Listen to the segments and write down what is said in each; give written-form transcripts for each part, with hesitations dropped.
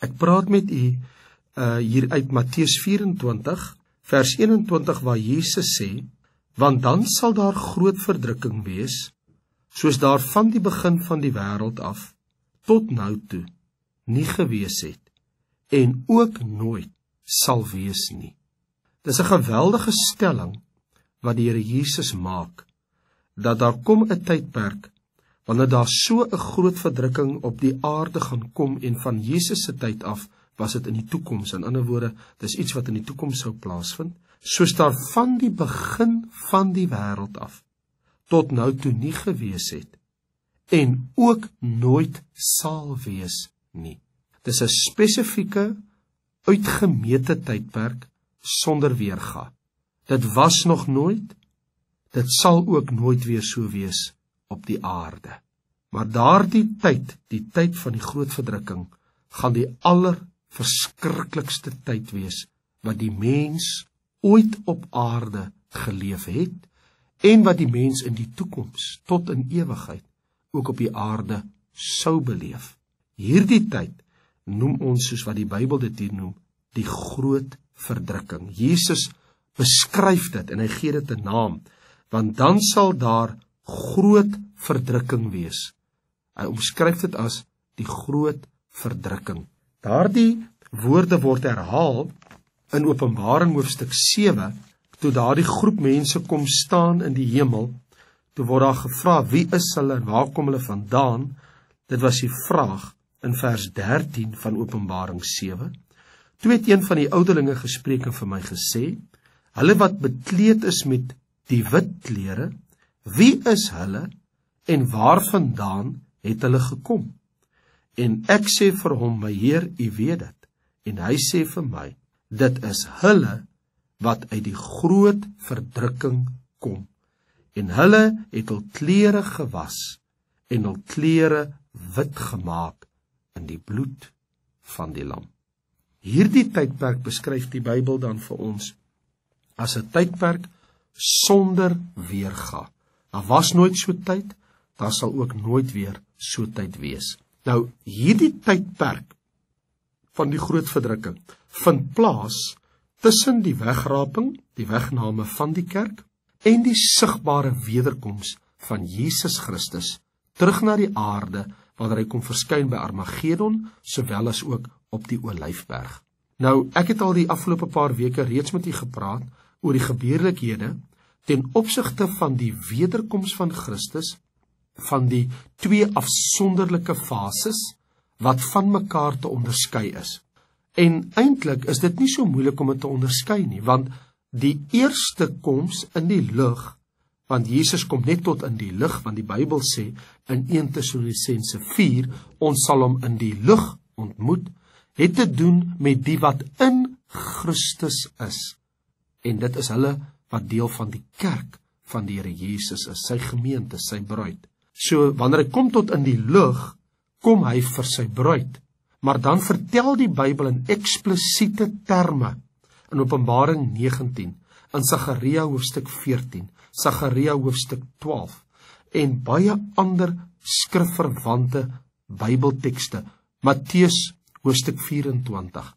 Ek praat met u hier uit Matteus 24, vers 21, waar Jesus sê, want dan sal daar groot verdrukking wees, soos daar van die begin van die wêreld af, tot nou toe, nie gewees het, en ook nooit sal wees nie. Dis 'n geweldige stelling, wat die Here Jesus maak, dat daar kom 'n tydperk, wanneer daar so 'n groot verdrukking op die aarde gaan kom, en van Jesus se tyd af, was dit in die toekoms, in ander woorde, dis iets wat in die toekoms sou plaasvind, soos daar van die begin van die wêreld af, tot nou toe nie gewees het, en ook nooit sal wees nie. Dis 'n spesifieke, uitgemete tydperk, sonder weerga. Dit was nog nooit, dit sal ook nooit weer so wees op die aarde. Maar daardie tyd, die tyd van die groot verdrukking, gaan die allerverskriklikste tyd wees, wat die mens ooit op aarde geleef het, en wat die mens in die toekoms, tot in ewigheid, ook op die aarde sou beleef. Hierdie tyd noem ons, soos wat die Bybel dit hier noem, die groot verdrukking. Jesus beskryf dit, en hy gee dit 'n naam, want dan sal daar groot verdrukking wees. Hy omskryf dit as die groot verdrukking. Daardie woorde word herhaal in Openbaring hoofstuk 7, toe daardie groep mense kom staan in die hemel, toe word daar gevra, wie is hulle en waar kom hulle vandaan? Dit was die vraag in vers 13 van Openbaring 7. Toe het een van die ouderlinge gespreek en vir my gesê, hulle wat bekleed is met die wit klere, wie is hulle en waarvandaan het hulle gekom? En ek sê vir hom, my Heer, u weet dit. En hy sê vir my, dit is hulle wat uit die groot verdrukking kom. En hulle het hul klere gewas en hul klere wit gemaak in die bloed van die lam. Hierdie tydperk beskryf die Bybel dan vir ons as 'n tydperk sonder weerga. Daar was nooit so tyd, daar sal ook nooit weer so tyd wees. Nou, hierdie tydperk van die groot verdrukking vind plaas tussen die wegraping, die wegname van die kerk, en die sigbare wederkoms van Jesus Christus terug na die aarde, wanneer hy kom verskyn by Armageddon, sowel as ook op die Olyfberg. Nou, ek het al die afgelope paar weke reeds met u gepraat oor die gebeurlikhede ten opsigte van die wederkoms van Christus, van die twee afsonderlike fases wat van mekaar te onderskei is. En eintlik is dit nie so moeilik om dit te onderskei nie, want die eerste koms in die lig, want Jesus kom net tot in die lig, want die Bybel sê in 1 Tessalonisense 4, ons sal hom in die lig ontmoet, het te doen met die wat in Christus is. En dit is hulle wat deel van die kerk van die Here Jesus is, sy gemeente, sy bruid. So, wanneer hy kom tot in die lig, kom hy vir sy bruid. Maar dan vertel die Bybel in eksplisiete terme, in Openbaring 19, in Sagaria hoofstuk 14, Sagaria hoofstuk 12, en baie ander skrifverwante Bybeltekste, Matteus hoofstuk 24,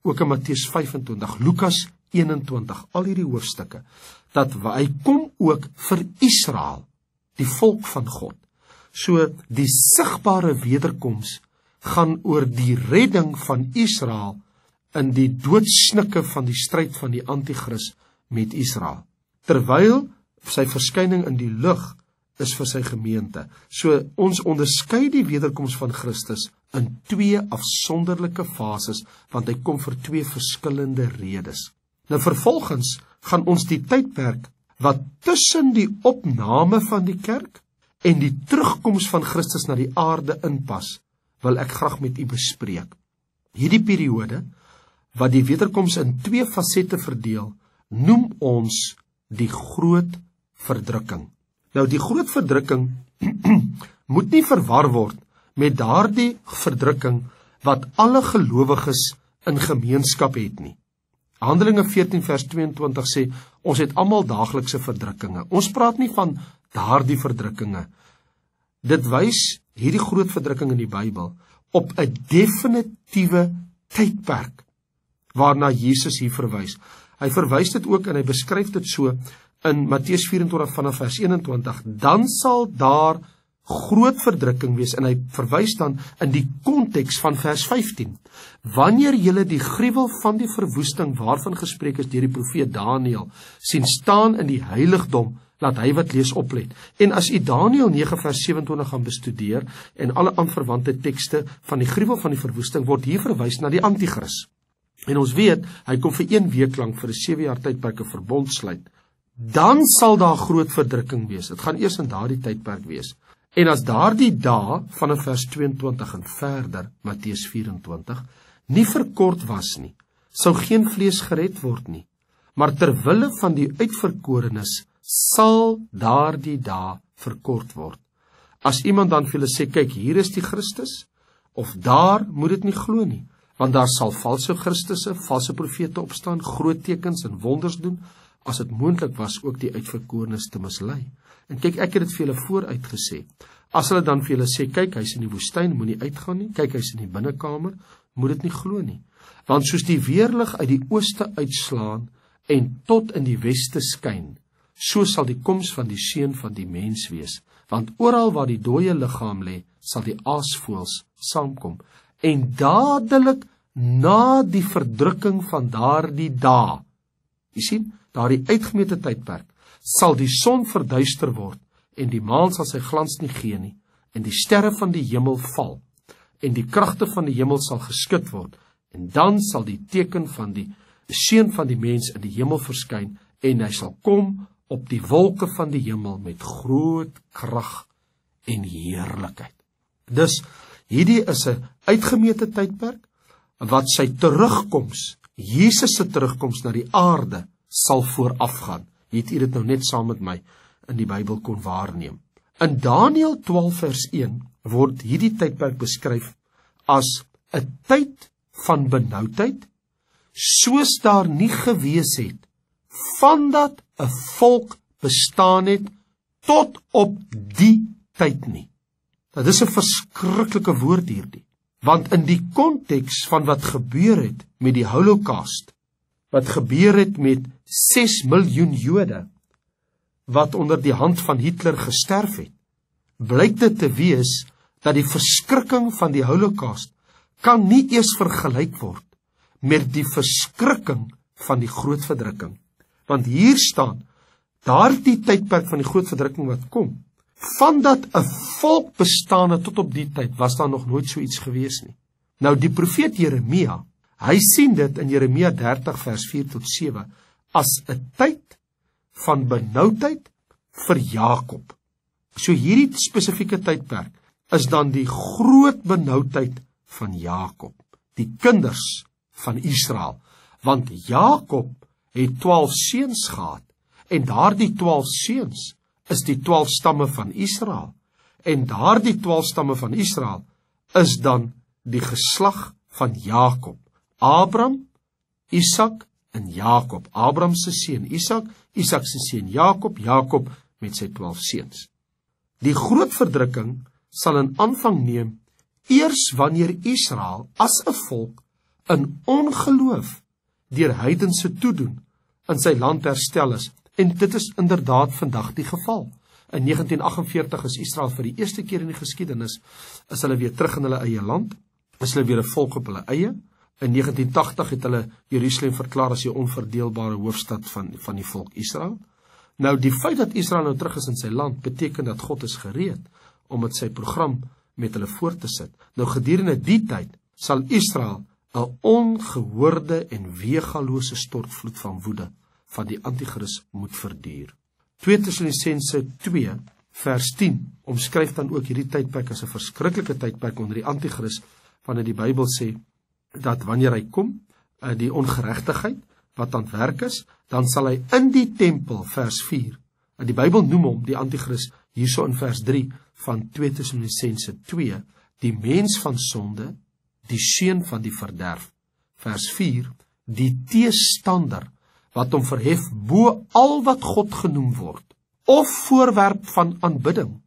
ook in Matteus 25, Lukas 21, al hierdie hoofstukke, dat hy kom ook vir Israel, die volk van God. So, die sigbare wederkoms gaan oor die redding van Israel in die doodsnikke van die stryd van die Antichrist met Israel. Terwyl sy verskyning in die lig is vir sy gemeente. So, ons onderskei die wederkoms van Christus in twee afsonderlike fases, want hy kom vir twee verskillende redes. Nou vervolgens gaan ons die tydperk wat tussen die opname van die kerk en die terugkoms van Christus na die aarde inpas, wil ek graag met u bespreek. Hierdie periode, wat die wederkoms in twee fasette verdeel, noem ons die groot verdrukking. Nou, die groot verdrukking moet nie verwar word met daardie verdrukking wat alle gelowiges in gemeenskap het nie. Handelinge 14 vers 22 sê, ons het almal daaglikse verdrukkinge. Ons praat nie van daardie verdrukkinge. Dit wys hierdie groot verdrukking in die Bybel op 'n definitiewe tydperk waarna Jesus hier verwys. Hy verwys dit ook en hy beskryf dit so in Matteus 24 vanaf vers 21. Dan sal daar groot verdrukking wees, en hy verwys dan in die konteks van vers 15. Wanneer julle die gruwel van die verwoesting waarvan gespreek is deur die profeet Daniël sien staan in die heiligdom, laat hy wat lees oplet. En as u Daniël 9 vers 27 gaan bestudeer en alle aanverwante tekste van die gruwel van die verwoesting, word hier verwys na die anti-kris. En ons weet, hy kom vir 1 week lang vir 'n 7 jaar tydperk 'n verbond sluit. Dan sal daar groot verdrukking wees. Dit gaan eers in daardie tydperk wees. En as daardie dae vanaf vers 22 en verder, Matteus 24, nie verkort was nie, sou geen vlees gered word nie. Maar terwille van die uitverkorenes sal daardie dae verkort word. As iemand dan vir julle sê, kyk, hier is die Christus, of daar, moet dit nie glo nie, want daar sal valse Christusse, valse profete opstaan, groot tekens en wonders doen, as dit moontlik was ook die uitverkorenes te mislei. En kyk, ek het dit vir julle vooruit gesê. As hulle dan vir julle sê, kyk, hy's in die woestyn, moenie uitgaan nie, kyk, hy's in die binnekamer, moet dit nie glo nie. Want soos die weerlig uit die ooste uitslaan en tot in die weste skyn, so sal die koms van die seun van die mens wees. Want oral waar die dooie liggaam lê, sal die aasvoëls saamkom. En dadelik na die verdrukking van daardie dae, jy sien, daardie uitgemete tydperk, sal die son verduister word, en die maan sal sy glans nie gee nie, en die sterre van die hemel val, en die kragte van die hemel sal geskud word, en dan sal die teken van die seun van die mens in die hemel verskyn, en hy sal kom op die wolke van die hemel met groot krag en heerlikheid. Dus, hierdie is 'n uitgemete tydperk, wat sy terugkoms, Jesus se terugkoms na die aarde, sal voorafgaan. Het u dit nou net saam met my in die Bybel kon waarneem. In Daniël 12 vers 1 word hierdie tydperk beskryf as 'n tyd van benoudheid, soos daar nie gewees het, vandat 'n volk bestaan het, tot op die tyd nie. Dit is 'n verskriklike woord hierdie, want in die konteks van wat gebeur het met die Holocaust, wat gebeur het met 6 miljoen Jode, wat onder die hand van Hitler gesterf het, blyk dit te wees dat die verskrikking van die Holocaust kan nie eers vergelyk word met die verskrikking van die groot verdrukking. Want hier staan, daardie tydperk van die groot verdrukking wat kom, vandat 'n volk bestaan het tot op die tyd, was daar nog nooit so iets gewees nie. Nou die profeet Jeremia, hy sien dit in Jeremia 30 vers 4 tot 7, as 'n tyd van benoudheid vir Jakob. So hierdie spesifieke tydperk is dan die groot benoudheid van Jakob, die kinders van Israel, want Jakob het 12 seuns gehad, en daardie 12 seuns is die 12 stamme van Israel, en daardie 12 stamme van Israel is dan die geslag van Jakob, Abraham, Isak en Jakob, Abraham se seun Isak, Isak se seun Jakob, Jakob met sy 12 seuns. Die groot verdrukking sal in aanvang neem eers wanneer Israel as 'n volk in ongeloof deur heidense toedoen in sy land herstel is, en dit is inderdaad vandag die geval. In 1948 is Israel vir die eerste keer in die geskiedenis, is hulle weer terug in hulle eie land, is hulle weer 'n volk op hulle eie. In 1980 het hulle Jerusalem verklaar as die onverdeelbare hoofstad van die volk Israel. Nou die feit dat Israel nou terug is in sy land, beteken dat God is gereed om met sy program met hulle voort te sit. Nou gedurende die tyd sal Israel 'n ongehoorde en weergalose stortvloed van woede van die anti-kris moet verduur. 2 Tessalonisense 2 vers 10 omskryf dan ook hierdie tydperk as 'n verskriklike tydperk onder die anti-kris, wanneer die Bybel sê dat wanneer hy kom, die ongeregtigheid wat aan werk is, dan sal hy in die tempel, vers 4, die Bybel noem hom, die anti-kris, hierso in vers 3 van 2 Tessalonisense 2, die mens van sonde, die seun van die verderf, vers 4, die teestander, wat hom verhef bo al wat God genoem word, of voorwerp van aanbidding,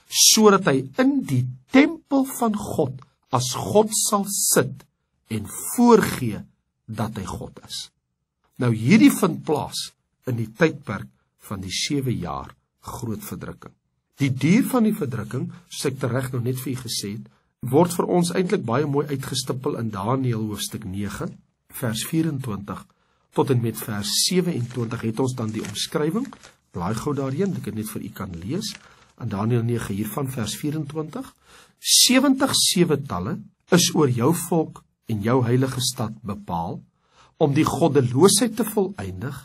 sodat hy in die tempel van God as God sal sit en voorgee dat hy God is. Nou hierdie vind plaas in die tydperk van die 7 jaar groot verdrukking. Die duur van die verdrukking, soos ek tereg nou net vir u gesê het, word vir ons eintlik baie mooi uitgestippel in Daniël hoofstuk 9, vers 24 tot en met vers 27 het ons dan die omskrywing. Blaai gou daarheen, dat ek dit net vir u kan lees. In Daniël 9 hiervan vers 24. 70 7-talle is oor jou volk en jou heilige stad bepaal, om die goddeloosheid te volëindig,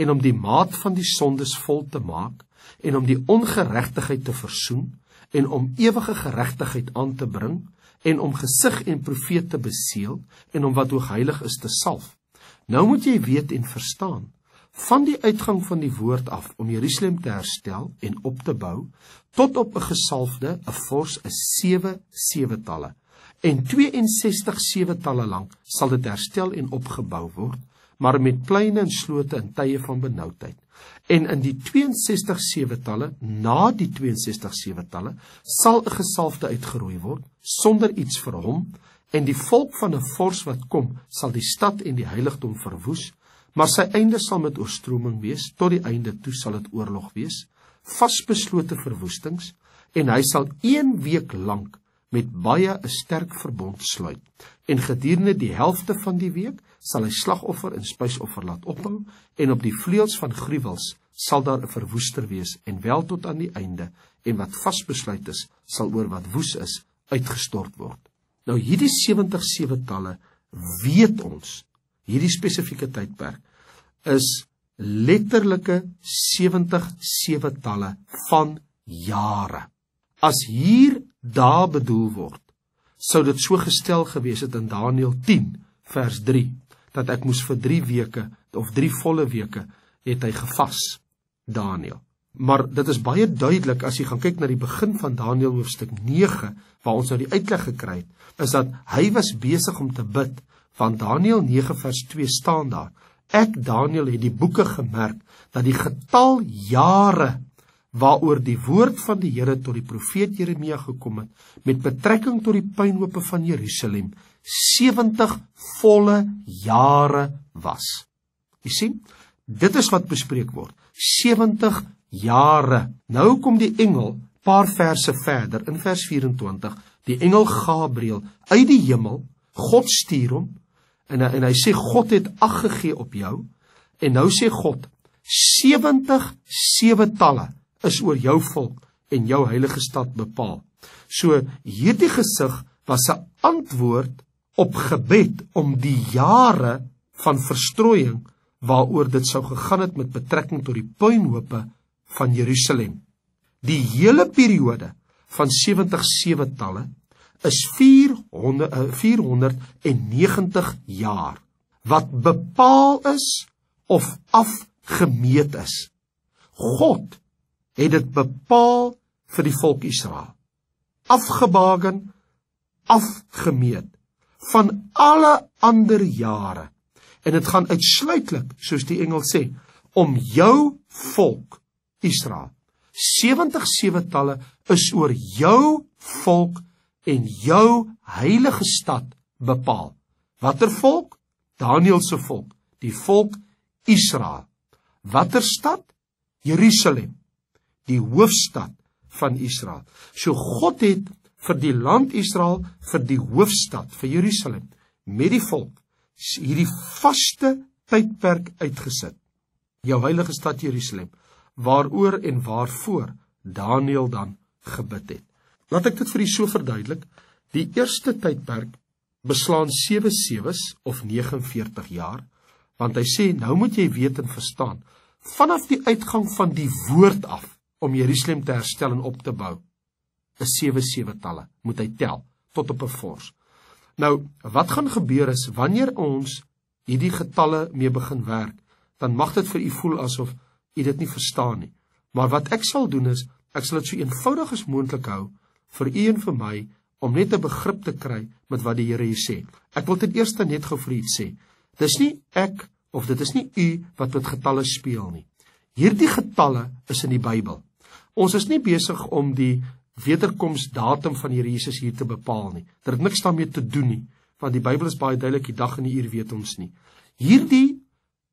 en om die maat van die sondes vol te maak, en om die ongeregtigheid te versoen, en om ewige geregtigheid aan te bring, en om gesig en profeet te beseël, en om wat hoogheilig is te salf. Nou moet jy weet en verstaan, van die uitgang van die woord af, om Jerusalem te herstel en op te bou, tot op 'n gesalfde, 'n vors, 'n 7 7-talle, en 62 7-talle lank sal dit herstel en opgebou word, maar met pleine en slote in tye van benoudheid. En in die 62 7-talle, na die 62 7-talle, sal 'n gesalfde uitgeroei word, sonder iets vir hom, en die volk van 'n vors wat kom, sal die stad en die heiligdom verwoes, maar sy einde sal met oorstroming wees, tot die einde toe sal dit oorlog wees, vasbeslote verwoestings, en hy sal 1 week lank met baie 'n sterk verbond sluit, en gedurende die helfte van die week sal hy slagoffer en spysoffer laat ophou, en op die vleuels van gruwels sal daar 'n verwoester wees, en wel tot aan die einde, en wat vasbesluit is, sal oor wat woes is, uitgestort word. Nou hierdie 70 7-talle, weet ons, hierdie spesifieke tydperk, is letterlike 70 7-talle van jare. As hier daar bedoel word, sou dit so gestel gewees het in Daniël 10 vers 3, dat ek moes vir 3 weke, of 3 volle weke, het hy gevas, Daniël. Maar dit is baie duidelik, as jy gaan kyk na die begin van Daniël hoofstuk 9, waar ons nou die uitleg gekry het, is dat hy was besig om te bid, want Daniël 9 vers 2 staan daar, ek Daniël het die boeke gemerk, dat die getal jare, waaroor die woord van die Here tot die profeet Jeremia gekom het, met betrekking tot die puinhope van Jerusalem, 70 volle jare was. Jy sien, dit is wat bespreek word, 70 jare. Nou kom die engel, paar verse verder, in vers 24, die engel Gabriël, uit die hemel, God stuur hom, en hy sê, God het ag gegee op jou, en nou sê God, 70 7-talle, is oor jou volk en jou heilige stad bepaal. So hierdie gesig was 'n antwoord op gebed om die jare van verstrooiing waaroor dit sou gegaan het met betrekking tot die puinhope van Jerusalem. Die hele periode van 70 7-talle is 490 jaar wat bepaal is of afgemeet is. God het dit bepaal vir die volk Israel. Afgebaken, afgemeet van alle ander jare. En dit gaan uitsluitlik, soos die engel sê, om jou volk Israel. 70 7-talle is oor jou volk en jou heilige stad bepaal. Watter volk? Daniël se volk, die volk Israel. Watter stad? Jerusalem, die hoofstad van Israel. So God het vir die land Israel, vir die hoofstad, vir Jerusalem, met die volk, hierdie vaste tydperk uitgesit. Jou heilige stad Jerusalem, waaroor en waarvoor Daniël dan gebid het. Laat ek dit vir u so verduidelik. Die eerste tydperk beslaan 7 sewes of 49 jaar, want hy sê, nou moet jy weet en verstaan, vanaf die uitgang van die woord af, om Jerusalem te herstel en op te bou, is 7 7-talle, moet hy tel, tot op 'n vors. Nou, wat gaan gebeur is, wanneer ons hierdie getalle mee begin werk, dan mag dit vir u voel asof u dit nie verstaan nie. Maar wat ek sal doen is, ek sal dit so eenvoudig as moontlik hou, vir u en vir my, om net 'n begrip te kry met wat die Here hier sê. Ek wil ten eerste net gou vir u iets sê. Dis nie ek, of dit is nie u, wat met getalle speel nie. Hierdie getalle is in die Bybel. Ons is nie besig om die wederkomsdatum van die Here Jesus hier te bepaal nie. Dit het niks daarmee te doen nie, want die Bybel is baie duidelik, die dag en die uur weet ons nie. Hierdie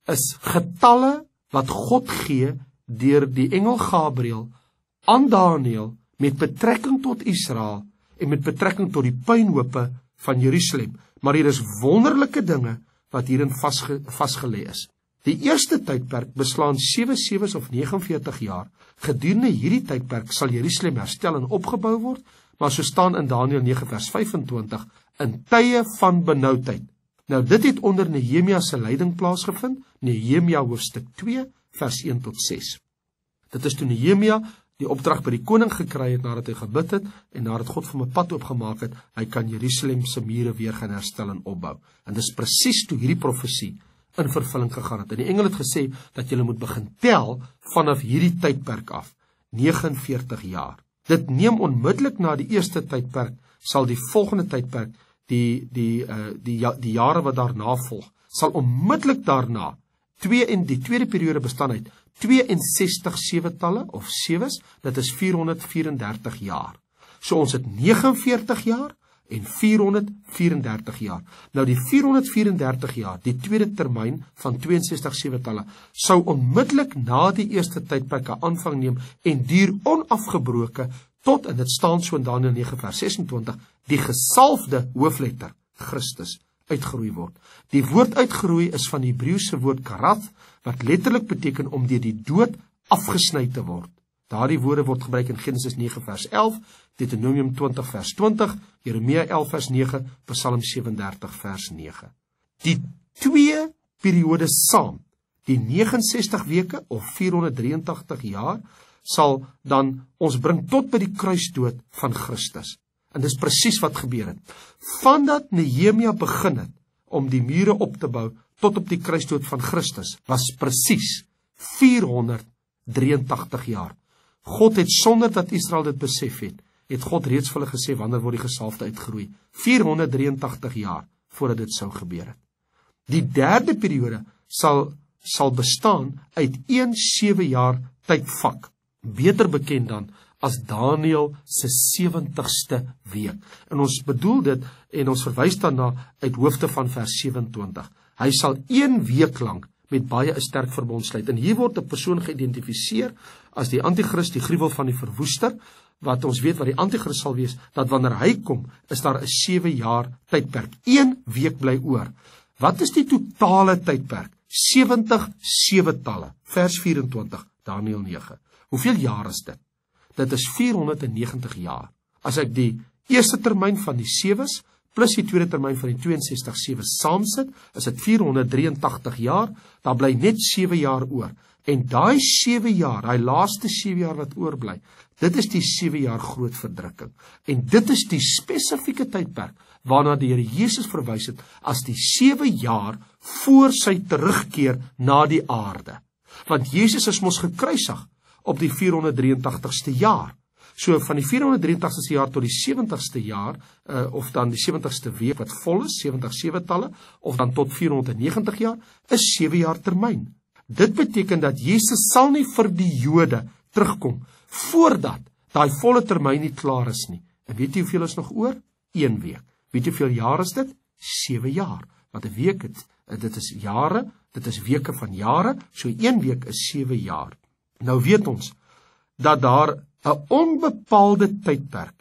is getalle wat God gee deur die engel Gabriël aan Daniël met betrekking tot Israel en met betrekking tot die puinhope van Jerusalem. Maar hier is wonderlike dinge wat hierin vasgelê is. Die eerste tydperk beslaan 7 sewes of 49 jaar. Gedurende hierdie tydperk sal Jerusalem herstel en opgebou word, maar so staan in Daniël 9 vers 25, in tye van benoudheid. Nou dit het onder Nehemia se leiding plaasgevind, Nehemia hoofstuk 2 vers 1 tot 6. Dit is toe Nehemia die opdrag by die koning gekry het nadat hy gebid het en nadat God vir hom 'n pad oopgemaak het, hy kan Jerusalem se mure weer gaan herstel en opbou. En dis presies toe hierdie profesie in vervulling gegaan het. En die engel het gesê dat jy moet begin tel vanaf hierdie tydperk af, 49 jaar. Dit neem onmiddellik na die eerste tydperk, sal die volgende tydperk, die jare wat daarna volg, sal onmiddellik daarna, die tweede periode bestaan uit 62 sewetalle of sewes, dit is 434 jaar. So ons het 49 jaar en 434 jaar. Nou die 434 jaar, die tweede termyn van 62 sewetalle, sou onmiddellik na die eerste tydperk 'n aanvang neem en duur onafgebroke tot, en dit staan so in Daniël 9 vers 26, die gesalfde hoofletter, Christus, uitgeroei word. Die woord uitgeroei is van die Hebreëse woord karath, wat letterlik beteken om deur die dood afgesny te word. Daardie woorde word gebruik in Genesis 9 vers 11, Deuteronomium 20 vers 20, Jeremia 11 vers 9, Psalm 37 vers 9. Die twee periodes saam, die 69 weke of 483 jaar, sal dan ons bring tot by die kruisdood van Christus. En dis presies wat gebeur het. Vandat Nehemia begin het om die mure op te bou tot op die kruisdood van Christus, was presies 483 jaar. God het, sonder dat Israel dit besef het God reeds vir hulle gesê wanneer word die gesalfde uitgeroei. 483 jaar voordat dit sou gebeur het. Die derde periode sal bestaan uit 1 7 jaar tydvak, beter bekend dan as Daniël se 70ste week. En ons bedoel dit en ons verwys daarna uit hoofde van vers 27. Hy sal 1 week lank met baie 'n sterk verbond sluit. En hier word 'n persoon geïdentifiseer as die antichrist, die gruwel van die verwoester, wat ons weet wat die antichrist sal wees, dat wanneer hy kom, is daar 'n 7 jaar tydperk. 1 week bly oor. Wat is die totale tydperk? 70 sewetalle. Vers 24, Daniël 9. Hoeveel jaar is dit? Dit is 490 jaar. As ek die eerste termyn van die sewes plus die tweede termyn van die 62 sewes saamsit, is dit 483 jaar, daar bly net 7 jaar oor. En daai 7 jaar, daai laaste 7 jaar wat oorbly, dit is die 7 jaar groot verdrukking. En dit is die spesifieke tydperk waarna die Here Jesus verwys het as die 7 jaar voor sy terugkeer na die aarde. Want Jesus is mos gekruisig op die 483ste jaar. So van die 483ste jaar tot die 70ste jaar, of dan die 70ste week wat vol is, 70 sewetalle, of dan tot 490 jaar, is 7 jaar termyn. Dit beteken dat Jesus sal nie vir die Jode terugkom, voordat daai volle termyn nie klaar is nie. En weet jy hoeveel is nog oor? 1 week. Weet jy hoeveel jaar is dit? 7 jaar. Want 'n week, dit is jare, dit is weke van jare, so 1 week is 7 jaar. Nou weet ons, dat daar 'n onbepaalde tydperk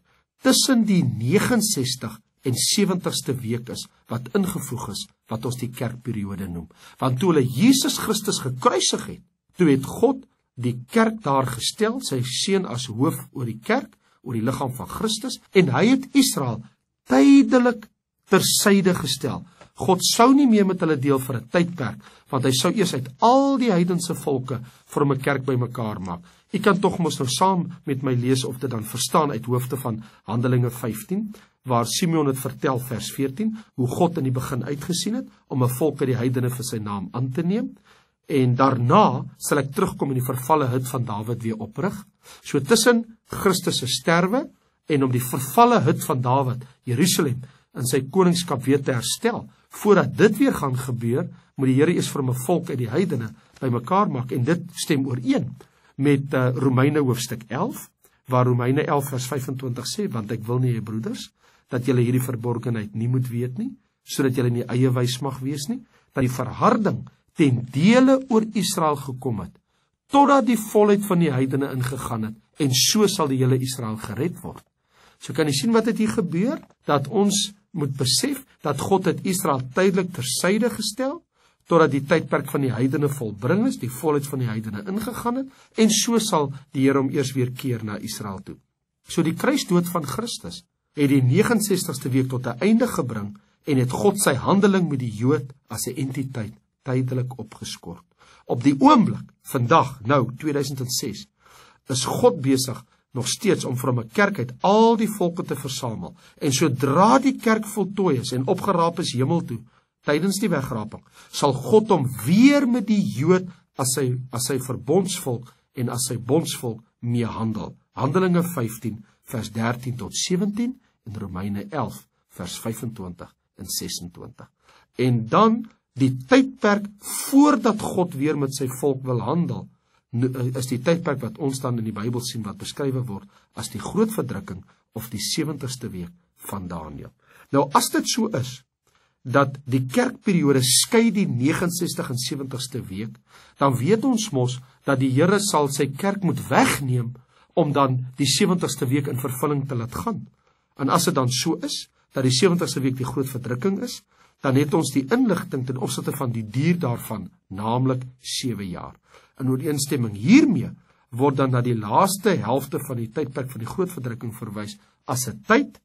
tussen die 69 en 70ste week is, wat ingevoeg is, wat ons die kerkperiode noem. Want toe hulle Jesus Christus gekruisig het, toe het God die kerk daar gestel, sy seun as hoof oor die kerk, oor die liggaam van Christus, en hy het Israel tydelik tersyde gestel. God sou nie meer met hulle deel vir 'n tydperk, want hy sou eers uit al die heidense volke vir 'n kerk bymekaar maak. Ek kan tog mos nou saam met my lees of dit dan verstaan uit hoofde van Handelinge 15, waar Simeon het vertel vers 14, hoe God in die begin uitgesien het, om 'n volk uit die heidene vir sy naam aan te neem, en daarna sal ek terugkom en die vervalle hut van Dawid weer oprig. So tussen Christus se sterwe, en om die vervalle hut van Dawid, Jerusalem, in sy koningskap weer te herstel, voordat dit weer gaan gebeur, moet die Here eers vir 'n volk uit die heidene bymekaar maak, en dit stem ooreen met Romeine hoofstuk 11, waar Romeine 11 vers 25 sê, want ek wil nie hê broeders, dat julle hierdie verborgenheid nie moet weet nie, sodat julle nie eie wys mag wees nie, dat die verharding ten dele oor Israel gekom het, totdat die volheid van die heidene ingegaan het, en so sal die hele Israel gered word. So kan jy sien wat het hier gebeur, dat ons moet besef, dat God het Israel tydelik tersyde gestel, totdat die tydperk van die heidene volbring is, die volheid van die heidene ingegaan het, en so sal die Here hom eers weer keer na Israel toe. So die kruisdood van Christus het die 69ste week tot 'n einde gebring, en het God sy handeling met die Jood as 'n entiteit tydelik opgeskort. Op die oomblik, vandag, nou 2006, is God besig nog steeds om van 'n kerk uit al die volke te versamel, en sodra die kerk voltooi is en opgeraap is hemel toe, tydens die wegraping, sal God hom weer met die Jood as sy verbondsvolk en as sy bondsvolk mee handel. Handelinge 15 vers 13 tot 17 en Romeine 11 vers 25 en 26. En dan die tydperk voordat God weer met sy volk wil handel, is die tydperk wat ons dan in die Bybel sien wat beskrywe word as die groot verdrukking of die 70ste week van Daniël. Nou as dit so is, dat die kerkperiode skei die 69 en 70ste week, dan weet ons mos dat die Here sal sy kerk moet wegneem om dan die 70ste week in vervulling te laat gaan. En as dit dan so is, dat die 70ste week die groot verdrukking is, dan het ons die inligting ten opsigte van die duur daarvan, naamlik 7 jaar. In ooreenstemming hiermee word dan na die laaste helfte van die tydperk van die groot verdrukking verwys as 'n tyd,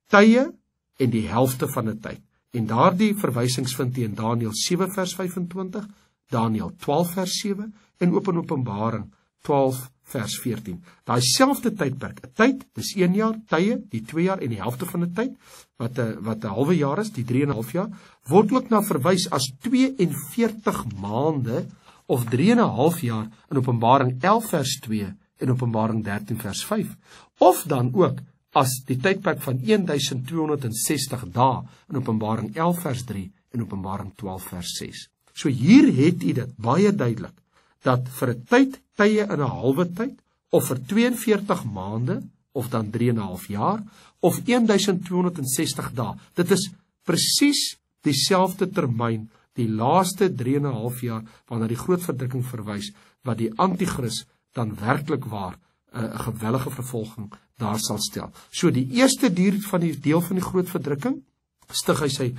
tye en die helfte van 'n tyd. En daardie verwysings vind jy in Daniël 7 vers 25, Daniël 12 vers 7 en Openbaring 12 vers 14. Daai selfde tydperk, 'n tyd, dis 1 jaar, tye, die 2 jaar en die helfte van 'n tyd, wat 'n halwe jaar is, die 3,5 jaar, word ook na verwys as 42 maande of 3,5 jaar in Openbaring 11 vers 2 en Openbaring 13 vers 5. Of dan ook as die tydperk van 1260 dae in Openbaring 11 vers 3 en Openbaring 12 vers 6. So hier het u dit baie duidelik, dat vir 'n tyd, tye in 'n halwe tyd, of vir 42 maande, of dan 3,5 jaar, of 1260 dae, dit is presies dieselfde termyn, die laaste 3,5 jaar, wanneer die groot verdrukking verwys, wat die antichrist dan werklik waar 'n gewellige vervolging daar sal stel. So die eerste deel van die groot verdrukking, stig hy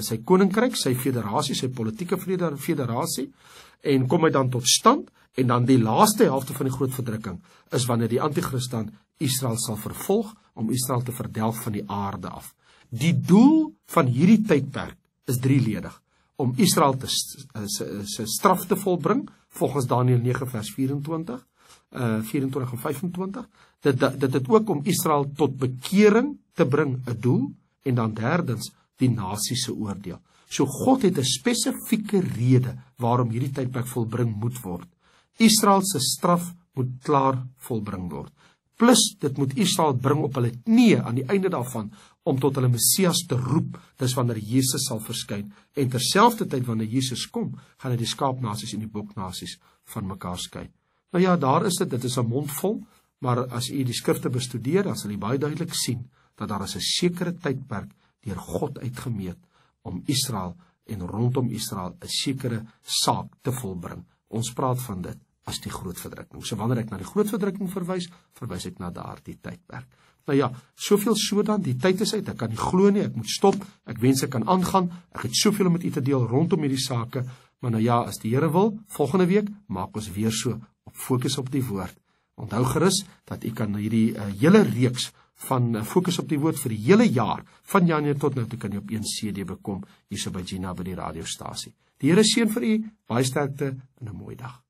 sy koninkryk, sy federasie, sy politieke federasie, en kom hy dan tot stand, en dan die laaste helfte van die groot verdrukking, is wanneer die antichrist dan Israel sal vervolg, om Israel te verdelg van die aarde af. Die doel van hierdie tydperk is drieledig, om Israel sy straf te volbring, volgens Daniël 9 vers 24 en 25, dit het ook om Israel tot bekering te bring, 'n doel, en dan derdens, die nasie se oordeel. So God het 'n spesifieke rede waarom hierdie tydperk volbring moet word. Israel se straf moet klaar volbring word. Plus dit moet Israel bring op hulle knieë aan die einde daarvan om tot hulle Messias te roep. Dis wanneer Jesus sal verskyn, en terselfdertyd wanneer Jesus kom, gaan hy die skaapnasies en die boknasies van mekaar skei. Nou ja, daar is dit is 'n mond vol, maar as u die skrifte bestudeer, dan sal u baie duidelik sien dat daar is 'n sekere tydperk deur God uitgemeet om Israel en rondom Israel 'n sekere saak te volbring. Ons praat van dit as die groot verdrukking. So wanneer ek na die groot verdrukking verwys ek na daardie tydperk. Nou ja, soveel so dan, die tyd is uit, ek kan nie glo nie, ek moet stop, ek wens ek kan aangaan, ek het soveel om met u te deel rondom hierdie sake, maar nou ja, as die Here wil, volgende week, maak ons weer so, op fokus op die woord. Onthou gerus, dat u kan hierdie hele reeks van fokus op die woord vir die hele jaar, van Januarie tot nou toe kan jy op 1 CD bekom, hierso by Gina by die radiostasie. Die Here seën vir u, baie sterkte en 'n mooi dag.